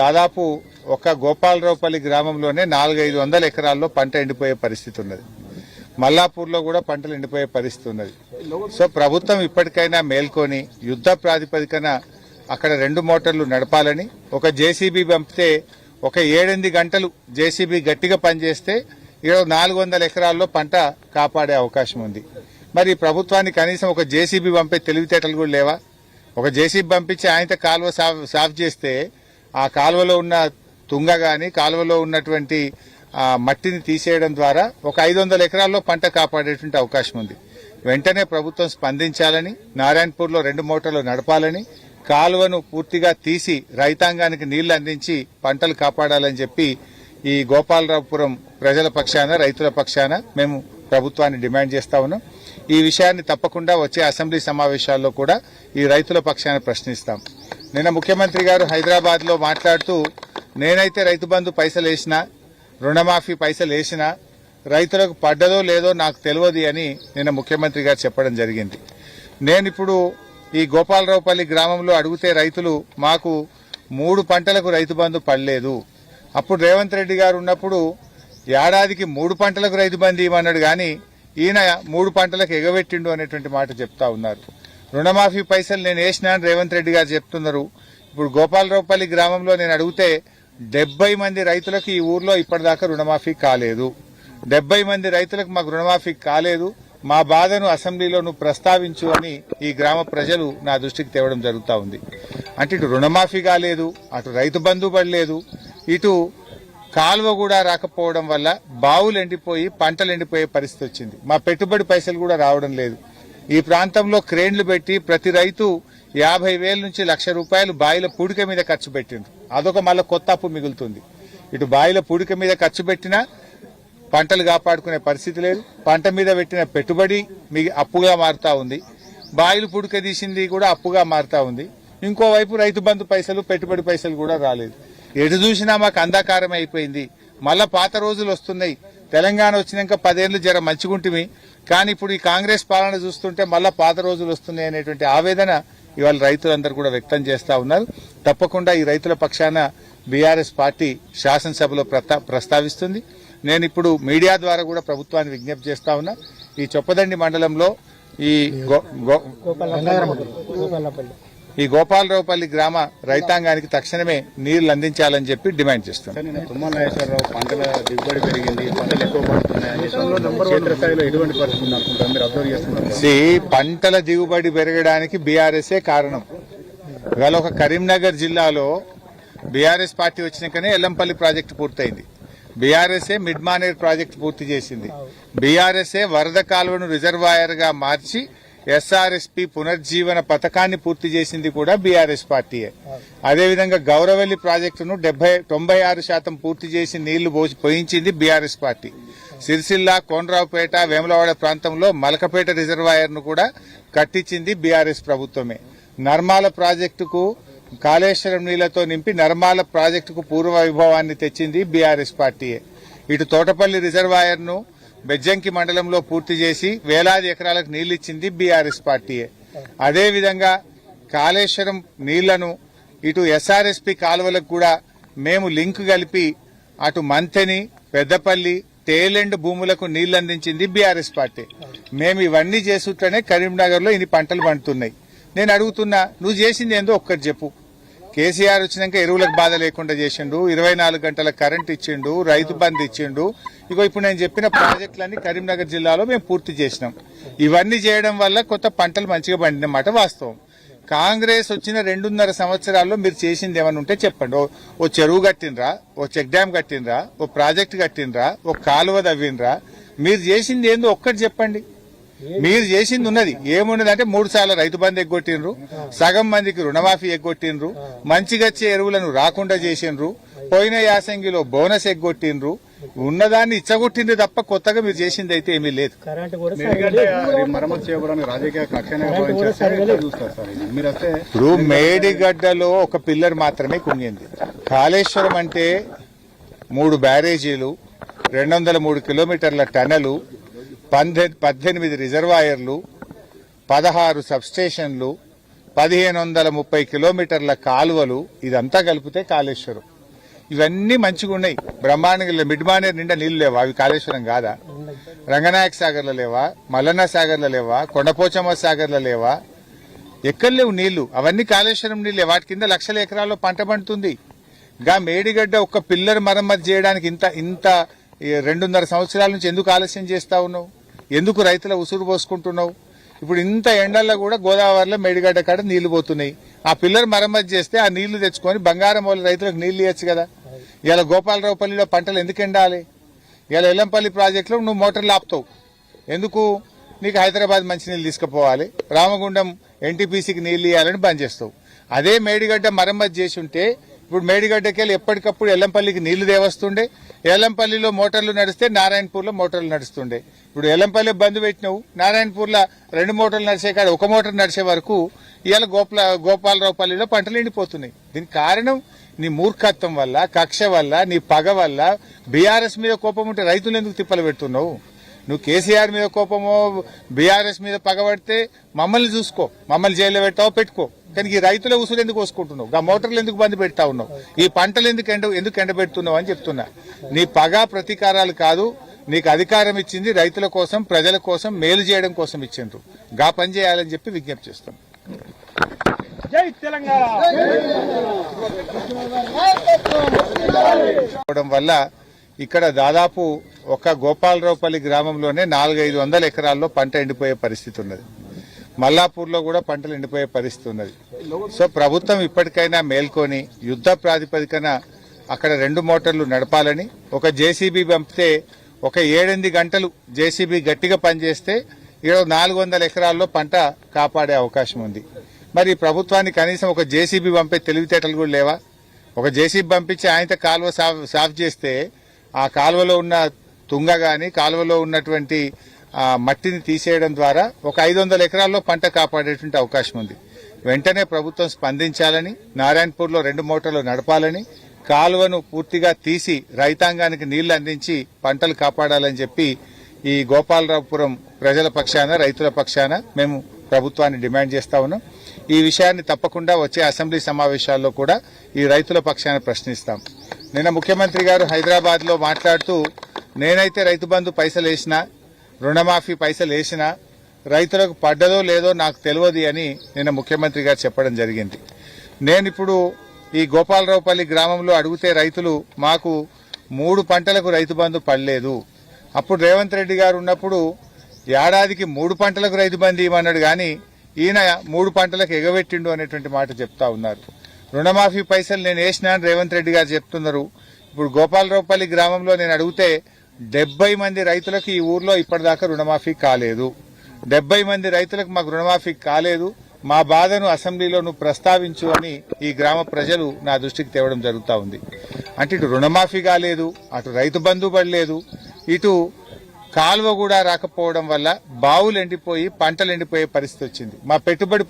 దాదాపు ఒక గోపాలరావుపల్లి గ్రామంలోనే 400-500 ఎకరాల్లో పంట ఎండిపోయే పరిస్థితి ఉన్నది. మల్లాపూర్లో కూడా పంటలు ఎండిపోయే పరిస్థితి ఉన్నది. సో ప్రభుత్వం ఇప్పటికైనా మేల్కొని యుద్ధ ప్రాతిపదికన అక్కడ 2 మోటార్లు నడపాలని, ఒక జేసీబీ పంపితే ఒక 7-8 గంటలు జేసీబీ గట్టిగా పనిచేస్తే 400 ఎకరాల్లో పంట కాపాడే అవకాశం ఉంది. మరి ప్రభుత్వానికి కనీసం ఒక జేసీబీ పంపే తెలివితేటలు కూడా లేవా? ఒక జేసీబీ పంపించి ఆయనతో కాలువ సాఫ్ చేస్తే ఆ కాలువలో ఉన్న తుంగ గాని కాలువలో ఉన్నటువంటి మట్టిని తీసేయడం ద్వారా ఒక 500 ఎకరాల్లో పంట కాపాడేటువంటి అవకాశం ఉంది. వెంటనే ప్రభుత్వం స్పందించాలని, నారాయణపూర్లో 2 మోటార్లు నడపాలని, కాలువను పూర్తిగా తీసి రైతాంగానికి నీళ్లు అందించి పంటలు కాపాడాలని చెప్పి ఈ గోపాలరావుపురం ప్రజల పక్షాన, రైతుల పక్షాన మేము ప్రభుత్వాన్ని డిమాండ్ చేస్తా ఉన్నాం. ఈ విషయాన్ని తప్పకుండా వచ్చే అసెంబ్లీ సమావేశాల్లో కూడా ఈ రైతుల పక్షాన ప్రశ్నిస్తాం. నిన్న ముఖ్యమంత్రి గారు హైదరాబాద్ లో మాట్లాడుతూ, నేనైతే రైతు బంధు పైసలు వేసినా, రుణమాఫీ పైసలు వేసినా రైతులకు పడ్డదో లేదో నాకు తెలియదు అని నిన్న ముఖ్యమంత్రి గారు చెప్పడం జరిగింది. నేను ఇప్పుడు ఈ గోపాలరావుపల్లి గ్రామంలో అడిగితే రైతులు మాకు 3 పంటలకు రైతు బంధు పడలేదు. అప్పుడు రేవంత్ రెడ్డి గారు ఉన్నప్పుడు ఏడాదికి 3 పంటలకు రైతు బంధు ఇవ్వమన్నాడు, కానీ ఈయన 3 పంటలకు ఎగబెట్టిండు అనేటువంటి మాట చెప్తా ఉన్నారు. రుణమాఫీ పైసలు నేను వేసినా అని రేవంత్ రెడ్డి గారు చెప్తున్నారు. ఇప్పుడు గోపాలరావుపల్లి గ్రామంలో నేను అడిగితే 70 మంది రైతులకు ఈ ఊర్లో ఇప్పటిదాకా రుణమాఫీ కాలేదు. 70 మంది రైతులకు మాకు రుణమాఫీ కాలేదు, మా బాధను అసెంబ్లీలో నువ్వు ప్రస్తావించు అని ఈ గ్రామ ప్రజలు నా దృష్టికి తేవడం జరుగుతూ ఉంది. అంటే ఇటు రుణమాఫీ కాలేదు, అటు రైతు బంధు పడలేదు, ఇటు కాలువ కూడా రాకపోవడం వల్ల బావులు ఎండిపోయి పంటలు ఎండిపోయే పరిస్థితి వచ్చింది. మా పెట్టుబడి పైసలు కూడా రావడం లేదు. ఈ ప్రాంతంలో క్రేన్లు పెట్టి ప్రతి రైతు 50,000 నుంచి ₹1,00,000 బాయిల పూడిక మీద ఖర్చు పెట్టిండ్రు. అదొక మళ్ళీ కొత్త అప్పు మిగులుతుంది. ఇటు బాయిల పూడిక మీద ఖర్చు పెట్టినా పంటలు కాపాడుకునే పరిస్థితి లేదు, పంట మీద పెట్టిన పెట్టుబడి అప్పుగా మారుతా ఉంది, బాయిలు పూడిక తీసింది కూడా అప్పుగా మారుతా ఉంది. ఇంకోవైపు రైతు బంధు పైసలు, పెట్టుబడి పైసలు కూడా రాలేదు. ఎటు చూసినా మాకు అంధకారం అయిపోయింది. మళ్ళా పాత రోజులు వస్తున్నాయి. తెలంగాణ వచ్చినాక 10 ఏళ్లు జర మంచిగుంటిమి, కానీ ఇప్పుడు ఈ కాంగ్రెస్ పాలన చూస్తుంటే మళ్ళా పాత రోజులు వస్తున్నాయి అనేటువంటి ఆవేదన ఇవాళ రైతులందరూ కూడా వ్యక్తం చేస్తా ఉన్నారు. తప్పకుండా ఈ రైతుల పక్షాన బీఆర్ఎస్ పార్టీ శాసనసభలో ప్రస్తావిస్తుంది. నేను ఇప్పుడు మీడియా ద్వారా కూడా ప్రభుత్వాన్ని విజ్ఞప్తి చేస్తా ఉన్నా. ఈ చొప్పదండి మండలంలో ఈ గోపాలరావుపల్లి గ్రామ రైతాంగానికి తక్షణమే నీళ్లు అందించాలని చెప్పి డిమాండ్ చేస్తున్నాం. తుమ్మల నాగేశ్వరరావు పంటల దిగుబడి పెరిగింది, పంటలు ఎక్కువ పడుతున్నాయి, క్షేత్రస్థాయిలో ఎటువంటి పరిస్థితి అనుకుంటారు మీరు అబ్జర్వ్ చేస్తున్నారు? పంటల దిగుబడి పెరగడానికి బీఆర్ఎస్ఏ కారణం. ఇవాళ ఒక కరీంనగర్ జిల్లాలో బీఆర్ఎస్ పార్టీ వచ్చినాకనే ఎల్లంపల్లి ప్రాజెక్టు పూర్తయింది. బీఆర్ఎస్ఏ మిడ్ మానేర్ ప్రాజెక్టు పూర్తి చేసింది. బీఆర్ఎస్ఏ వరద కాలువను రిజర్వాయర్ గా మార్చి ఎస్ఆర్ఎస్పీ పునర్జీవన పథకాన్ని పూర్తి చేసింది కూడా బీఆర్ఎస్ పార్టీయే. అదేవిధంగా గౌరవల్లి ప్రాజెక్టును 96% పూర్తి చేసి నీళ్లు పోయించింది బీఆర్ఎస్ పార్టీ. సిరిసిల్ల, కోనరావుపేట, వేములవాడ ప్రాంతంలో మలకపేట రిజర్వాయర్ ను కూడా కట్టించింది బీఆర్ఎస్ ప్రభుత్వమే. నర్మాల ప్రాజెక్టుకు కాళేశ్వరం నీళ్లతో నింపి నర్మాల ప్రాజెక్టుకు పూర్వ వైభవాన్ని తెచ్చింది బీఆర్ఎస్ పార్టీయే. ఇటు తోటపల్లి రిజర్వాయర్ ను బెజ్జంకి మండలంలో పూర్తి చేసి వేలాది ఎకరాలకు నీళ్లిచ్చింది బీఆర్ఎస్ పార్టీయే. అదేవిధంగా కాళేశ్వరం నీళ్లను ఇటు ఎస్ఆర్ఎస్పీ కాలువలకు కూడా మేము లింక్ కలిపి అటు మంతెని, పెద్దపల్లి, తేలెండ్ భూములకు నీళ్లు అందించింది బీఆర్ఎస్ పార్టీ. మేము ఇవన్నీ చేసుకుంటేనే కరీంనగర్ లో ఇన్ని పంటలు పండుతున్నాయి. నేను అడుగుతున్నా, నువ్వు చేసింది ఏందో ఒక్కటి చెప్పు. కేసీఆర్ వచ్చినాక ఎరువులకు బాధ లేకుండా చేసిండు, 24 గంటల కరెంట్ ఇచ్చిండు, రైతు బంధు ఇచ్చిండు. ఇగో ఇప్పుడు నేను చెప్పిన ప్రాజెక్టులన్నీ కరీంనగర్ జిల్లాలో మేము పూర్తి చేసినాం. ఇవన్నీ చేయడం వల్ల కొత్త పంటలు మంచిగా పండినమాట వాస్తవం. కాంగ్రెస్ వచ్చిన 2.5 సంవత్సరాల్లో మీరు చేసింది ఏమైనా ఉంటే చెప్పండి. ఓ చెరువు కట్టినరా, ఓ చెక్ డ్యామ్ కట్టినరా, ఓ ప్రాజెక్టు కట్టినరా, ఓ కాలువ తవ్వినరా? మీరు చేసింది ఏందో ఒక్కటి చెప్పండి. మీరు చేసింది ఉన్నది ఏమున్నదంటే 3 సార్లు రైతు బంధు ఎగ్గొట్టినరు, సగం మందికి రుణమాఫీ ఎగ్గొట్టినరు, మంచిగచ్చే ఎరువులను రాకుండా చేసినరు, పోయిన యాసంగిలో బోనస్ ఎగ్గొట్టినరు, ఉన్నదాన్ని ఇచ్చగొట్టింది తప్ప కొత్తగా మీరు చేసింది అయితే ఏమీ లేదు. ఇప్పుడు మేడిగడ్డలో ఒక పిల్లర్ మాత్రమే కుంగింది. కాళేశ్వరం అంటే 3 బ్యారేజీలు, 203 కిలోమీటర్ల టనలు, 18 రిజర్వాయర్లు, 16 సబ్స్టేషన్లు, 1530 కిలోమీటర్ల కాలువలు ఇదంతా కలిపితే కాళేశ్వరం. ఇవన్నీ మంచిగా ఉన్నాయి, బ్రహ్మాండంగా. మిడ్ మానేరు నిండా నీళ్లు లేవా? అవి కాళేశ్వరం కాదా? రంగనాయక సాగర్లో లేవా? మల్లన్న సాగర్లో లేవా? కొండపోచమ్మ సాగర్లో లేవా? ఎక్కడ లేవు నీళ్లు? అవన్నీ కాళేశ్వరం నీళ్లే. వాటి కింద లక్షల ఎకరాల్లో పంట పండుతుంది. గా మేడిగడ్డ ఒక్క పిల్లర్ మరమ్మతు చేయడానికి ఇంత 2.5 సంవత్సరాల నుంచి ఎందుకు ఆలస్యం చేస్తా ఉన్నావు? ఎందుకు రైతుల ఉసురు పోసుకుంటున్నావు? ఇప్పుడు ఇంత ఎండల్లో కూడా గోదావరిలో మేడిగడ్డ కాడ నీళ్లు పోతున్నాయి. ఆ పిల్లర్ మరమ్మతు చేస్తే ఆ నీళ్లు తెచ్చుకొని బంగారం వాళ్ళ రైతులకు నీళ్లు ఇవ్వచ్చు కదా. ఇలా గోపాలరావుపల్లిలో పంటలు ఎందుకు ఎండాలి? ఇలా ఎల్లంపల్లి ప్రాజెక్టులో నువ్వు మోటార్లు ఆపుతావు ఎందుకు? నీకు హైదరాబాద్ మంచినీళ్ళు తీసుకుపోవాలి, రామగుండం ఎన్టీపీసీకి నీళ్లు ఇవ్వాలని బంద్ చేస్తావు. అదే మేడిగడ్డ మరమ్మతు చేసి ఉంటే ఇప్పుడు మేడిగడ్డకెళ్ళి ఎప్పటికప్పుడు ఎల్లంపల్లికి నీళ్లు దేవస్తుండే. ఎల్లంపల్లిలో మోటార్లు నడిస్తే నారాయణపూర్లో మోటార్లు నడుస్తుండే. ఇప్పుడు ఎల్లంపల్లి బంద్ పెట్టినావు, నారాయణపూర్లో 2 మోటార్లు నడిచే కాడ 1 మోటార్ నడిచే వరకు ఇవాళ గోపాలరావుపల్లిలో పంటలు ఎండిపోతున్నాయి. దీనికి కారణం నీ మూర్ఖత్వం వల్ల, కక్ష వల్ల, నీ పగ వల్ల. బీఆర్ఎస్ మీద కోపం ఉంటే రైతులు ఎందుకు తిప్పలు పెడుతున్నావు? నువ్వు కేసీఆర్ మీద కోపమో బీఆర్ఎస్ మీద పగబడితే మమ్మల్ని చూసుకో, మమ్మల్ని జైల్లో పెట్టావో పెట్టుకో. కానీ ఈ రైతుల ఉసులు ఎందుకు కోసుకుంటున్నావు? ఆ మోటార్లు ఎందుకు బంద్ పెడతా ఉన్నావు? ఈ పంటలు ఎందుకు ఎండబెడుతున్నావు అని చెప్తున్నా. నీ పగ ప్రతీకారాలు కాదు, నీకు అధికారం ఇచ్చింది రైతుల కోసం, ప్రజల కోసం, మేలు చేయడం కోసం ఇచ్చిండ్రు. గా పని చేయాలని చెప్పి విజ్ఞప్తి చేస్తాం. జై తెలంగాణ. వల్ల ఇక్కడ దాదాపు ఒక గోపాలరావుపల్లి గ్రామంలోనే 400-500 ఎకరాల్లో పంట ఎండిపోయే పరిస్థితి ఉన్నది. మల్లాపూర్లో కూడా పంటలు ఎండిపోయే పరిస్థితి ఉన్నది. సో ప్రభుత్వం ఇప్పటికైనా మేల్కొని యుద్ధ ప్రాతిపదికన అక్కడ 2 మోటార్లు నడపాలని, ఒక జేసీబీ పంపితే ఒక 7-8 గంటలు జేసీబీ గట్టిగా పనిచేస్తే 400 ఎకరాల్లో పంట కాపాడే అవకాశం ఉంది. మరి ప్రభుత్వానికి కనీసం ఒక జేసీబీ పంపే తెలివితేటలు కూడా లేవా? ఒక జేసీబీ పంపించి ఆయనతో కాలువ సాఫ్ చేస్తే ఆ కాలువలో ఉన్న తుంగ గాని, కాలువలో ఉన్నటువంటి మట్టిని తీసేయడం ద్వారా ఒక 500 ఎకరాల్లో పంట కాపాడేటువంటి అవకాశం ఉంది. వెంటనే ప్రభుత్వం స్పందించాలని, నారాయణపూర్లో 2 మోటార్లు నడపాలని, కాలువను పూర్తిగా తీసి రైతాంగానికి నీళ్లు అందించి పంటలు కాపాడాలని చెప్పి ఈ గోపాలరావుపురం ప్రజల పక్షాన, రైతుల పక్షాన మేము ప్రభుత్వాన్ని డిమాండ్ చేస్తా ఉన్నాం. ఈ విషయాన్ని తప్పకుండా వచ్చే అసెంబ్లీ సమావేశాల్లో కూడా ఈ రైతుల పక్షాన ప్రశ్నిస్తాం. నిన్న ముఖ్యమంత్రి గారు హైదరాబాద్ లో మాట్లాడుతూ, నేనైతే రైతు బంధు పైసలు వేసినా, రుణమాఫీ పైసలు వేసినా రైతులకు పడ్డదో లేదో నాకు తెలియదు అని నిన్న ముఖ్యమంత్రి గారు చెప్పడం జరిగింది. నేను ఇప్పుడు ఈ గోపాలరావుపల్లి గ్రామంలో అడిగితే రైతులు మాకు 3 పంటలకు రైతు బంధు పడలేదు. అప్పుడు రేవంత్ రెడ్డి గారు ఉన్నప్పుడు ఏడాదికి 3 పంటలకు రైతు బంధు ఇవ్వమన్నాడు, కానీ ఈయన 3 పంటలకు ఎగబెట్టిండు అనేటువంటి మాట చెప్తా ఉన్నారు. రుణమాఫీ పైసలు నేను వేసినా అని రేవంత్ రెడ్డి గారు చెప్తున్నారు. ఇప్పుడు గోపాలరావుపల్లి గ్రామంలో నేను అడిగితే 70 మంది రైతులకు ఈ ఊర్లో ఇప్పటిదాకా రుణమాఫీ కాలేదు. 70 మంది రైతులకు మాకు రుణమాఫీ కాలేదు, మా బాధను అసెంబ్లీలో నువ్వు ప్రస్తావించు అని ఈ గ్రామ ప్రజలు నా దృష్టికి తేవడం జరుగుతూ ఉంది. అంటే ఇటు రుణమాఫీ కాలేదు, అటు రైతు బంధు పడలేదు, ఇటు కాలువ కూడా రాకపోవడం వల్ల బావులు ఎండిపోయి పంటలు ఎండిపోయే పరిస్థితి వచ్చింది. మా పెట్టుబడి